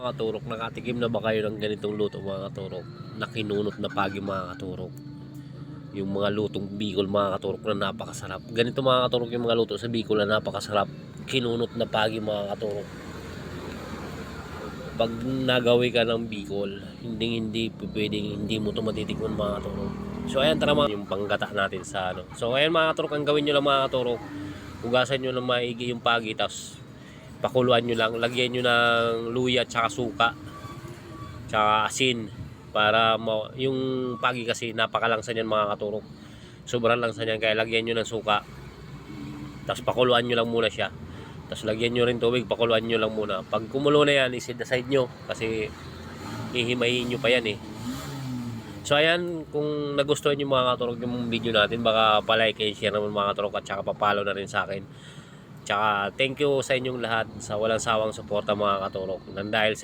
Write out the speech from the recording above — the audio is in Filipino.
Mga katurok, nakatikim na ba kayo ng ganitong luto mga katurok? Na kinunot na pagi mga katurok. Yung mga lutong Bicol mga katurok na napakasarap. Ganito mga katurok yung mga luto sa Bicol na napakasarap. Kinunot na pagi mga katurok. Pag nagawi ka ng Bicol, hindi pwedeng hindi mo ito matitikman mga katurok. So ayan, tara mga yung panggata natin sa ano. So ayan mga katurok, ang gawin nyo lang mga katurok, hugasan nyo ng maigi yung pagi, tapos pakuluan nyo lang, lagyan nyo ng luya at saka suka tsaka asin para yung pagi kasi napakalangsa niyan mga katurok, sobrang langsa niyan, kaya lagyan nyo ng suka, tapos pakuluan nyo lang muna siya, tapos lagyan nyo rin tubig, pakuluan nyo lang muna. Pag kumulo na yan, isid aside nyo kasi hihimayin nyo pa yan eh. So ayan, kung nagustuhan nyo mga katurok yung video natin, baka palike and share naman mga katurok, at saka papalo na rin sa akin. Tsaka thank you sa inyong lahat sa walang sawang suporta mga katurok, nang dahil sa